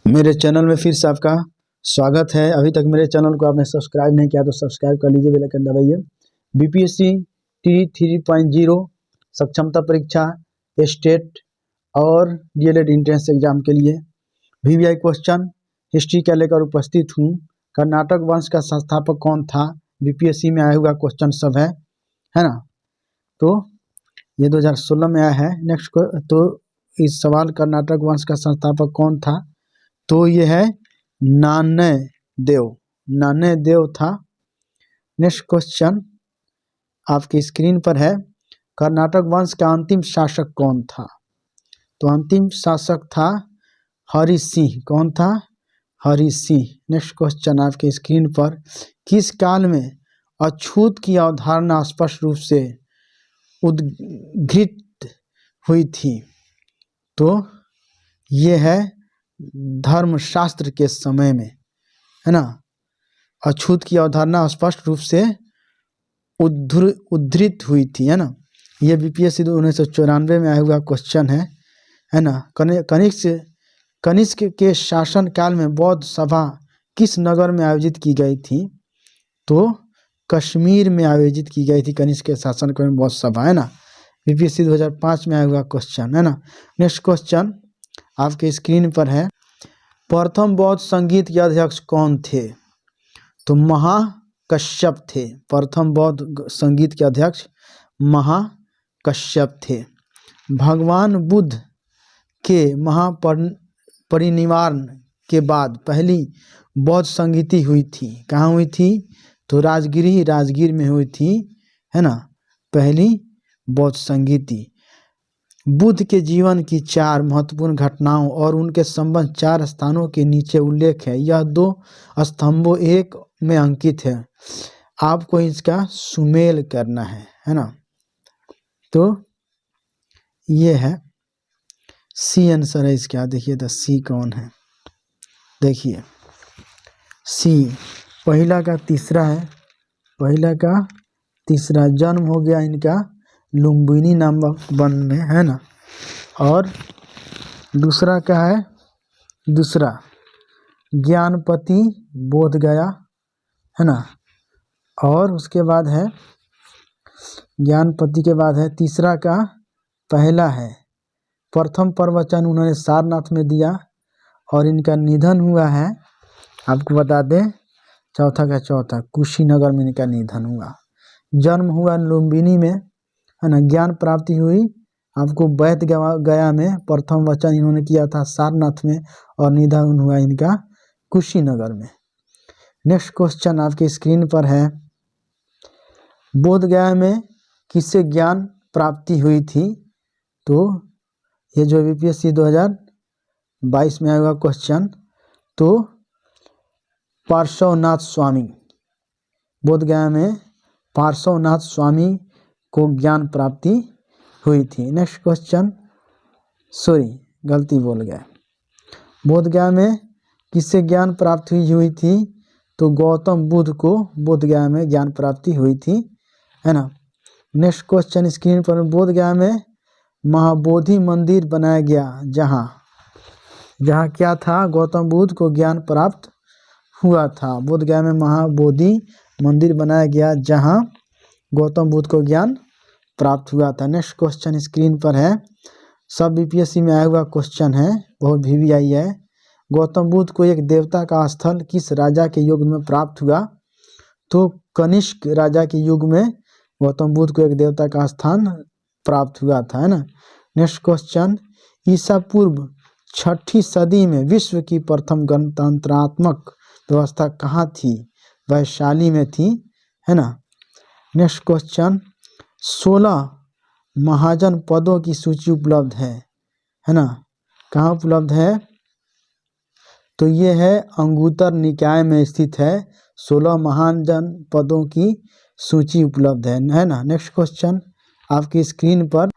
मेरे चैनल में फिर से आपका स्वागत है। अभी तक मेरे चैनल को आपने सब्सक्राइब नहीं किया तो सब्सक्राइब कर लीजिए, बेल आइकन दबाइए। बीपीएससी टी 3.0 सक्षमता परीक्षा, स्टेट और डीएलएड एंट्रेंस एग्जाम के लिए वीवीआई क्वेश्चन हिस्ट्री का लेकर उपस्थित हूँ। कर्नाटक वंश का संस्थापक कौन था? बीपीएससी में आया हुआ क्वेश्चन सब है ना। तो ये 2016 में आया है। नेक्स्ट तो इस सवाल, कर्नाटक वंश का संस्थापक कौन था? तो ये है नान्यदेव था। नेक्स्ट क्वेश्चन आपकी स्क्रीन पर है, कर्नाटक वंश का अंतिम शासक कौन था? तो अंतिम शासक था हरि सिंह। कौन था? हरि सिंह। नेक्स्ट क्वेश्चन आपके स्क्रीन पर, किस काल में अछूत की अवधारणा स्पष्ट रूप से उद्घृत हुई थी? तो ये है धर्मशास्त्र के समय में, है ना। अछूत की अवधारणा स्पष्ट रूप से उद्धृत हुई थी, है ना। ये बीपीएससी 1994 में आया हुआ क्वेश्चन है ना। कनिष्क के शासन काल में बौद्ध सभा किस नगर में आयोजित की गई थी? तो कश्मीर में आयोजित की गई थी कनिष्क के शासन काल में बौद्ध सभा, है ना। बीपीएससी 2005 में आया हुआ क्वेश्चन, है ना। नेक्स्ट क्वेश्चन आपके स्क्रीन पर है, प्रथम बौद्ध संगीत के अध्यक्ष कौन थे? तो महाकश्यप थे। प्रथम बौद्ध संगीत के अध्यक्ष महाकश्यप थे। भगवान बुद्ध के महापरिनिर्वाण के बाद पहली बौद्ध संगीति हुई थी, कहाँ हुई थी? तो राजगीर में हुई थी, है ना, पहली बौद्ध संगीति। बुद्ध के जीवन की 4 महत्वपूर्ण घटनाओं और उनके संबंध 4 स्थानों के नीचे उल्लेख है। यह 2 स्तंभों 1 में अंकित है। आपको इसका सुमेल करना है ना। तो ये है सी आंसर है इसका। देखिए तो सी कौन है? देखिए सी पहला का तीसरा है। पहला का तीसरा जन्म हो गया इनका लुम्बिनी नामक वन में, है ना। और दूसरा क्या है? दूसरा ज्ञानपति बोध गया, है ना। और उसके बाद है ज्ञानपति के बाद है तीसरा का पहला है, प्रथम प्रवचन उन्होंने सारनाथ में दिया और इनका निधन हुआ है, आपको बता दें। चौथा का चौथा कुशीनगर में इनका निधन हुआ। जन्म हुआ लुम्बिनी में, है ना। ज्ञान प्राप्ति हुई आपको बैत गया में, प्रथम वचन इन्होंने किया था सारनाथ में, और निधन हुआ इनका कुशीनगर में। नेक्स्ट क्वेश्चन आपके स्क्रीन पर है, बोध गया में किससे ज्ञान प्राप्ति हुई थी? तो ये जो बीपीएससी 2022 में आया हुआ क्वेश्चन, तो पार्श्वनाथ स्वामी, बोध गया में पार्श्वनाथ स्वामी को ज्ञान प्राप्ति हुई थी। नेक्स्ट क्वेश्चन, सॉरी गलती बोल गया, बोध गया में किससे ज्ञान प्राप्ति हुई थी? तो गौतम बुद्ध को बोध गया में ज्ञान प्राप्ति हुई थी, है ना। नेक्स्ट क्वेश्चन स्क्रीन पर, बोध गया में महाबोधि मंदिर बनाया गया जहाँ क्या था? गौतम बुद्ध को ज्ञान प्राप्त हुआ था। बोध गया में महाबोधि मंदिर बनाया गया जहाँ गौतम बुद्ध को ज्ञान प्राप्त हुआ था। नेक्स्ट क्वेश्चन स्क्रीन पर है, सब बीपीएससी में आया हुआ क्वेश्चन है, बहुत वीवीआई है। गौतम बुद्ध को एक देवता का स्थल किस राजा के युग में प्राप्त हुआ? तो कनिष्क राजा के युग में गौतम बुद्ध को एक देवता का स्थान प्राप्त हुआ था, है ना। नेक्स्ट क्वेश्चन, ईसा पूर्व 6ठी सदी में विश्व की प्रथम गणतंत्रात्मक व्यवस्था कहाँ थी? वैशाली में थी, है ना। नेक्स्ट क्वेश्चन, 16 महाजन पदों की सूची उपलब्ध है ना। कहाँ उपलब्ध है? तो ये है अंगुत्तर निकाय में स्थित है। 16 महाजन पदों की सूची उपलब्ध है ना। नेक्स्ट क्वेश्चन आपकी स्क्रीन पर,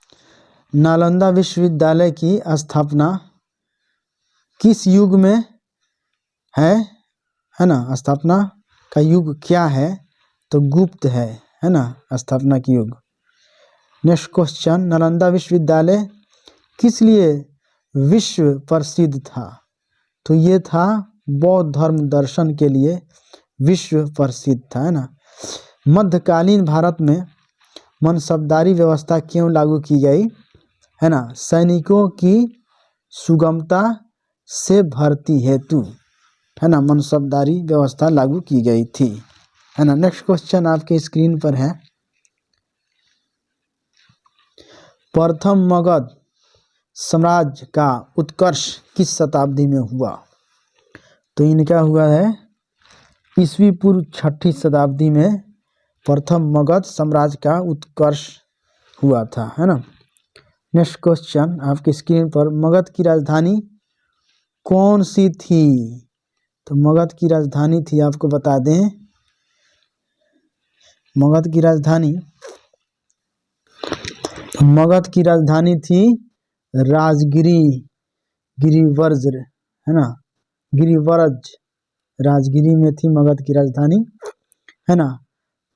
नालंदा विश्वविद्यालय की स्थापना किस युग में है ना। स्थापना का युग क्या है? तो गुप्त है ना, स्थापना की युग। नेक्स्ट क्वेश्चन, नालंदा विश्वविद्यालय किस लिए विश्व प्रसिद्ध था? तो ये था बौद्ध धर्म दर्शन के लिए विश्व प्रसिद्ध था, है ना। मध्यकालीन भारत में मनसबदारी व्यवस्था क्यों लागू की गई, है ना, सैनिकों की सुगमता से भर्ती हेतु, है ना, मनसबदारी व्यवस्था लागू की गई थी, है ना। नेक्स्ट क्वेश्चन आपके स्क्रीन पर है, प्रथम मगध साम्राज्य का उत्कर्ष किस शताब्दी में हुआ। तो इनका हुआ है ईस्वी पूर्व 6ठी शताब्दी में प्रथम मगध साम्राज्य का उत्कर्ष हुआ था, है ना। नेक्स्ट क्वेश्चन आपकी स्क्रीन पर, मगध की राजधानी कौन सी थी। तो मगध की राजधानी थी, आपको बता दें, मगध की राजधानी थी राजगिरी, गिरिवर्ज, है ना, गिरिवर्ज राजगिरी में थी मगध की राजधानी, है ना।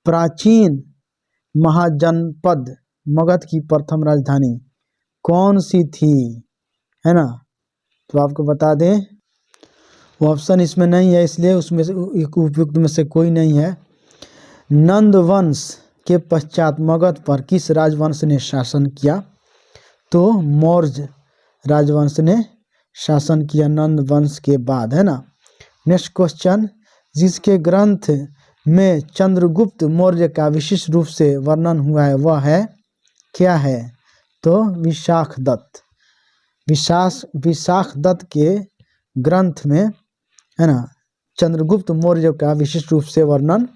प्राचीन महाजनपद मगध की प्रथम राजधानी कौन सी थी, है ना। तो आपको बता दें, वो ऑप्शन इसमें नहीं है, इसलिए उसमें से उपयुक्त में से कोई नहीं है। नंद वंश के पश्चात मगध पर किस राजवंश ने शासन किया। तो मौर्य राजवंश ने शासन किया नंद वंश के बाद, है ना। नेक्स्ट क्वेश्चन, जिसके ग्रंथ में चंद्रगुप्त मौर्य का विशिष्ट रूप से वर्णन हुआ है वह है क्या है। तो विशाखदत्त, विशाखदत्त के ग्रंथ में, है ना, चंद्रगुप्त मौर्य का विशिष्ट रूप से वर्णन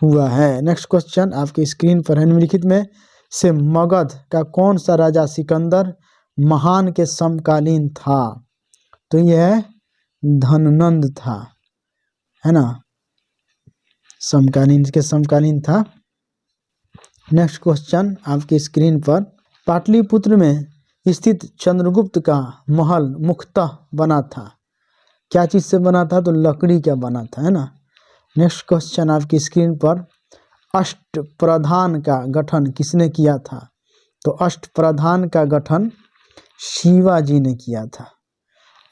हुआ है। नेक्स्ट क्वेश्चन आपके स्क्रीन पर है, निम्नलिखित में से मगध का कौन सा राजा सिकंदर महान के समकालीन था। तो यह धननंद था, है ना, समकालीन था। नेक्स्ट क्वेश्चन आपके स्क्रीन पर, पाटलिपुत्र में स्थित चंद्रगुप्त का महल मुख्यतः बना था, क्या चीज से बना था। तो लकड़ी का बना था, है ना। नेक्स्ट क्वेश्चन आपकी स्क्रीन पर, अष्टप्रधान का गठन किसने किया था। तो अष्टप्रधान का गठन शिवाजी ने किया था।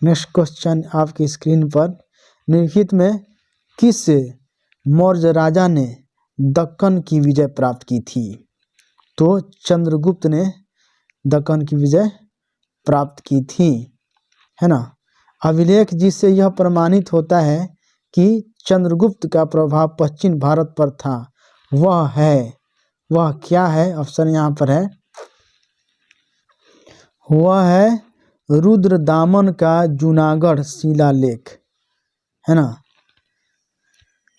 नेक्स्ट क्वेश्चन आपकी स्क्रीन पर, निम्नलिखित में किस मौर्य राजा ने दक्कन की विजय प्राप्त की थी। तो चंद्रगुप्त ने दक्कन की विजय प्राप्त की थी, है ना। अभिलेख जिससे यह प्रमाणित होता है कि चंद्रगुप्त का प्रभाव पश्चिम भारत पर था वह क्या है। ऑप्शन यहाँ पर है, वह है रुद्रदामन का जूनागढ़ शिलालेख, है ना।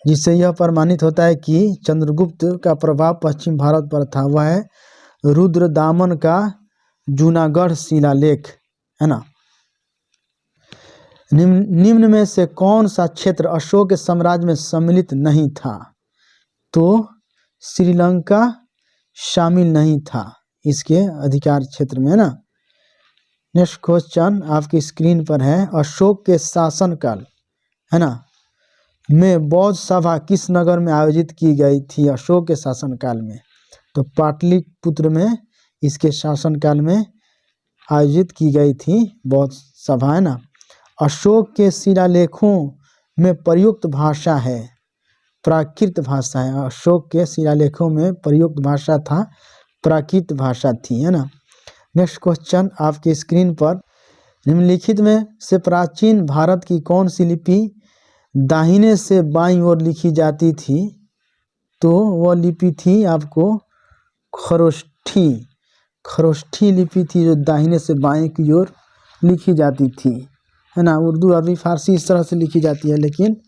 जिससे यह प्रमाणित होता है कि चंद्रगुप्त का प्रभाव पश्चिम भारत पर था, वह है रुद्रदामन का जूनागढ़ शिलालेख, है ना। निम्न में से कौन सा क्षेत्र अशोक साम्राज्य में सम्मिलित नहीं था। तो श्रीलंका शामिल नहीं था इसके अधिकार क्षेत्र में, है ना। नेक्स्ट क्वेश्चन आपकी स्क्रीन पर है, अशोक के शासनकाल, है ना, में बौद्ध सभा किस नगर में आयोजित की गई थी। अशोक के शासनकाल में, तो पाटलिपुत्र में इसके शासनकाल में आयोजित की गई थी बौद्ध सभा, है ना। अशोक के शिलालेखों में प्रयुक्त भाषा है प्राकृत भाषा है। अशोक के शिलालेखों में प्रयुक्त भाषा था प्राकृत भाषा थी, है ना। नेक्स्ट क्वेश्चन आपके स्क्रीन पर, निम्नलिखित में से प्राचीन भारत की कौन सी लिपि दाहिने से बाईं ओर लिखी जाती थी। तो वह लिपि थी आपको खरोष्ठी लिपि थी, जो दाहिने से बाएं की ओर लिखी जाती थी, है ना। उर्दू अरबी फारसी इस तरह से लिखी जाती है, लेकिन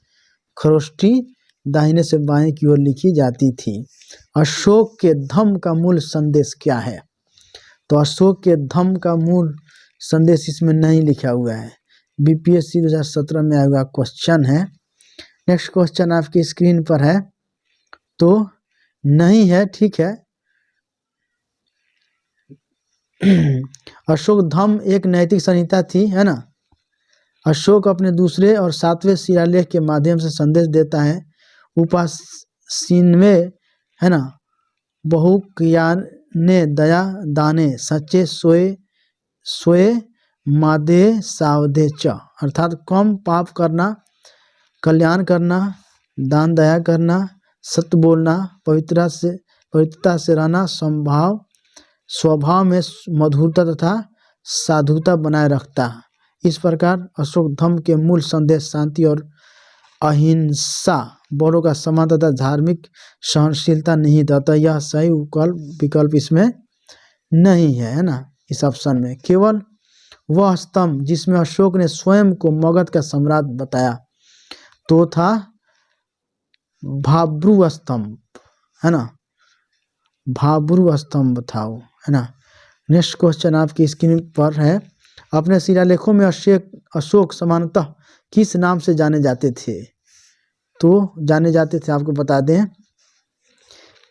खरोष्ठी दाहिने से बाएं की ओर लिखी जाती थी। अशोक के धम्म का मूल संदेश क्या है। तो अशोक के धम्म का मूल संदेश इसमें नहीं लिखा हुआ है, बीपीएससी 2017 में आया हुआ क्वेश्चन है। नेक्स्ट क्वेश्चन आपकी स्क्रीन पर है, तो नहीं है, ठीक है। अशोक धम्म एक नैतिक संहिता थी, है ना। अशोक अपने दूसरे और 7वें शिलालेख के माध्यम से संदेश देता है, उपासीनवे, है ना, बहुक्याने दया दाने सच्चे सोए मादे सावधे च, अर्थात कम पाप करना, कल्याण करना, दान दया करना, सत्य बोलना, पवित्रता से रहना, स्वभाव में मधुरता तथा साधुता बनाए रखता। इस प्रकार अशोक धर्म के मूल संदेश शांति और अहिंसा, बड़ों का सम्मान तथा धार्मिक सहनशीलता नहीं था। यह सही विकल्प इसमें नहीं है ना, इस ऑप्शन में। केवल वह स्तंभ जिसमें अशोक ने स्वयं को मगध का सम्राट बताया तो था भाब्रू स्तंभ, है ना, भाब्रू स्तंभ था वो, है ना। नेक्स्ट क्वेश्चन आपकी स्क्रीन पर है। अपने शिलालेखों में अशोक सामान्यतः किस नाम से जाने जाते थे? तो जाने जाते थे, आपको बता दें,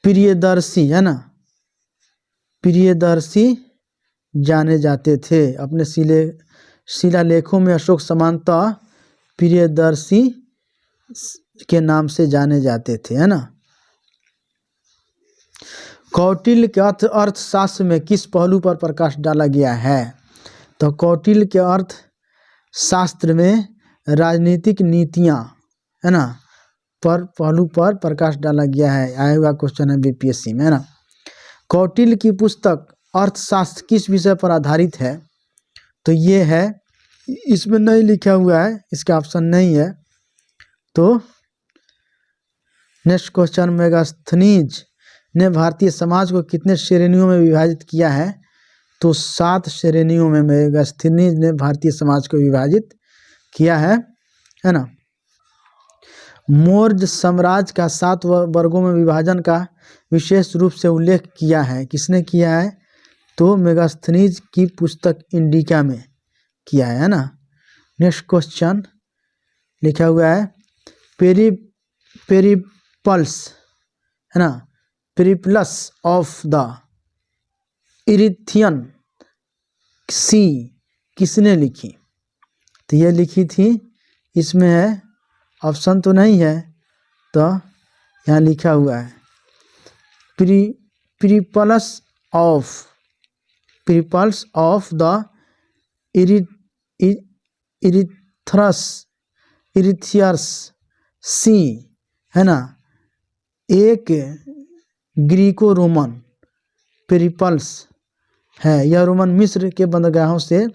प्रियदर्शी, है ना, प्रियदर्शी जाने जाते थे। अपने शिलालेखों में अशोक सामान्यतः प्रियदर्शी के नाम से जाने जाते थे, है ना। कौटिल्य के अर्थशास्त्र में किस पहलू पर प्रकाश डाला गया है? तो कौटिल्य के अर्थशास्त्र में राजनीतिक नीतियां, है ना, पर पहलू पर प्रकाश डाला गया है। आया हुआ क्वेश्चन है बीपीएससी में, है ना। कौटिल्य की पुस्तक अर्थशास्त्र किस विषय पर आधारित है? तो ये है, इसमें नहीं लिखा हुआ है, इसका ऑप्शन नहीं है। तो नेक्स्ट क्वेश्चन, मेगास्थनीज ने भारतीय समाज को कितने श्रेणियों में विभाजित किया है? तो 7 श्रेणियों में मेगास्थनीज ने भारतीय समाज को विभाजित किया है ना। मौर्य साम्राज्य का 7 वर्गों में विभाजन का विशेष रूप से उल्लेख किया है। किसने किया है? तो मेगास्थनीज की पुस्तक इंडिका में किया है ना। नेक्स्ट क्वेश्चन लिखा हुआ है, पेरिप्लस, है ना, पेरिप्लस ऑफ द इरिथियन सी किसने लिखी? तो ये लिखी थी, इसमें है, ऑप्शन तो नहीं है, तो यहाँ लिखा हुआ है पेरिप्लस ऑफ द इरिथियर्स सी, है ना, एक ग्रीको रोमन पेरिप्लस है। यह रोमन मिस्र के बंदरगाहों से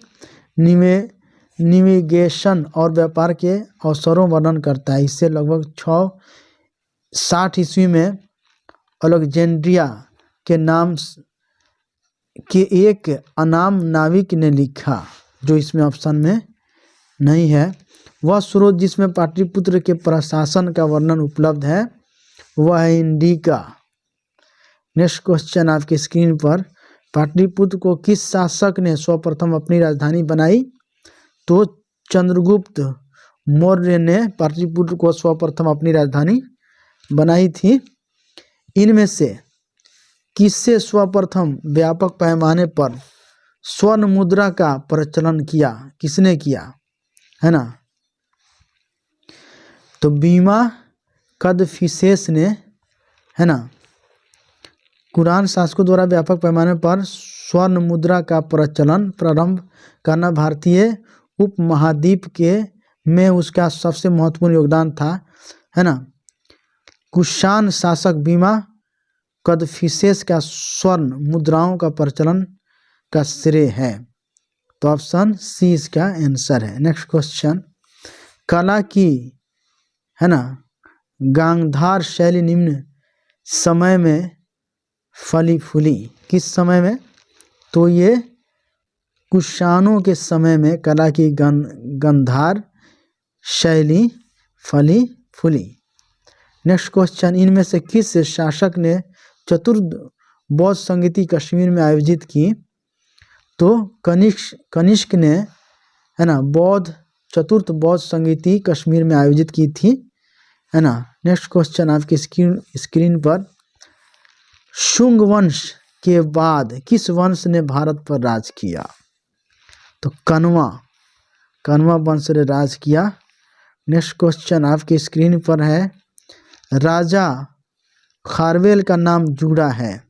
नेविगेशन और व्यापार के अवसरों वर्णन करता है। इससे लगभग 60 ईस्वी में अलेक्जेंड्रिया के नाम के एक अनाम नाविक ने लिखा, जो इसमें ऑप्शन में नहीं है। वह स्रोत जिसमें पाटलिपुत्र के प्रशासन का वर्णन उपलब्ध है वह है इंडिका। नेक्स्ट क्वेश्चन आपके स्क्रीन पर, पाटलिपुत्र को किस शासक ने सर्वप्रथम अपनी राजधानी बनाई? तो चंद्रगुप्त मौर्य ने पाटलिपुत्र को सर्वप्रथम अपनी राजधानी बनाई थी। इनमें से किससे सर्वप्रथम व्यापक पैमाने पर स्वर्ण मुद्रा का प्रचलन किया? किसने किया, है ना? तो बीमा कदफिसेस ने, है ना। कुरान शासकों द्वारा व्यापक पैमाने पर स्वर्ण मुद्रा का प्रचलन प्रारंभ करना भारतीय उपमहाद्वीप के में उसका सबसे महत्वपूर्ण योगदान था, है ना। कुषाण शासक बीमा कदफिसेस का स्वर्ण मुद्राओं का प्रचलन का श्रेय है। तो ऑप्शन सी इसका आंसर है। नेक्स्ट क्वेश्चन, कला की, है ना, गांधार शैली निम्न समय में फली फूली। किस समय में? तो ये कुषाणों के समय में कला की गांधार शैली फली फूली। नेक्स्ट क्वेश्चन, इनमें से किस शासक ने चतुर्थ बौद्ध संगीति कश्मीर में आयोजित की? तो कनिष्क ने, है ना, चतुर्थ बौद्ध संगीति कश्मीर में आयोजित की थी, है ना। नेक्स्ट क्वेश्चन आपकी स्क्रीन पर, शुंग वंश के बाद किस वंश ने भारत पर राज किया? तो कण्वा वंश ने राज किया। नेक्स्ट क्वेश्चन आपकी स्क्रीन पर है, राजा खारवेल का नाम जुड़ा है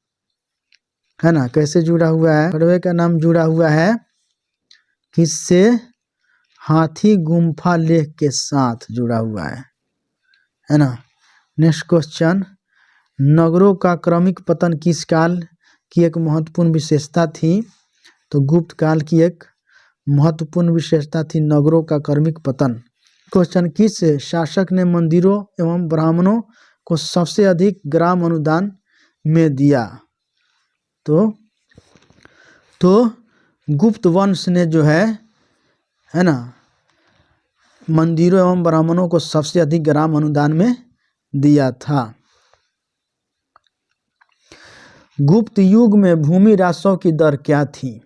ना, कैसे जुड़ा हुआ है? खारवेल का नाम जुड़ा हुआ है किससे? हाथी गुम्फा लेख के साथ जुड़ा हुआ है ना। नेक्स्ट क्वेश्चन, नगरों का क्रमिक पतन किस काल की एक महत्वपूर्ण विशेषता थी? तो गुप्त काल की एक महत्वपूर्ण विशेषता थी नगरों का क्रमिक पतन। क्वेश्चन, किस शासक ने मंदिरों एवं ब्राह्मणों को सबसे अधिक ग्राम अनुदान में दिया? तो गुप्त वंश ने जो है ना, मंदिरों एवं ब्राह्मणों को सबसे अधिक ग्राम अनुदान में दिया था। गुप्त युग में भूमि राजस्व की दर क्या थी?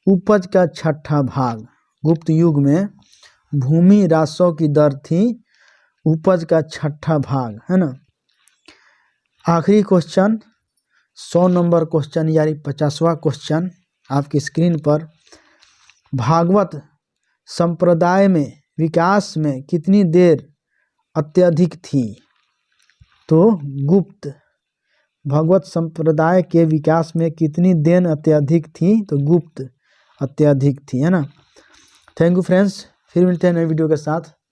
उपज का 6ठा भाग। गुप्त युग में भूमि राजस्व की दर थी उपज का 6ठा भाग, है ना। आखिरी क्वेश्चन, 100 नंबर क्वेश्चन यानी 50वां क्वेश्चन आपकी स्क्रीन पर, भागवत संप्रदाय में विकास में कितनी देर अत्यधिक थी? तो गुप्त भगवत संप्रदाय के विकास में कितनी देर अत्यधिक थी? तो गुप्त अत्यधिक थी, है ना। थैंक यू फ्रेंड्स, फिर मिलते हैं नए वीडियो के साथ।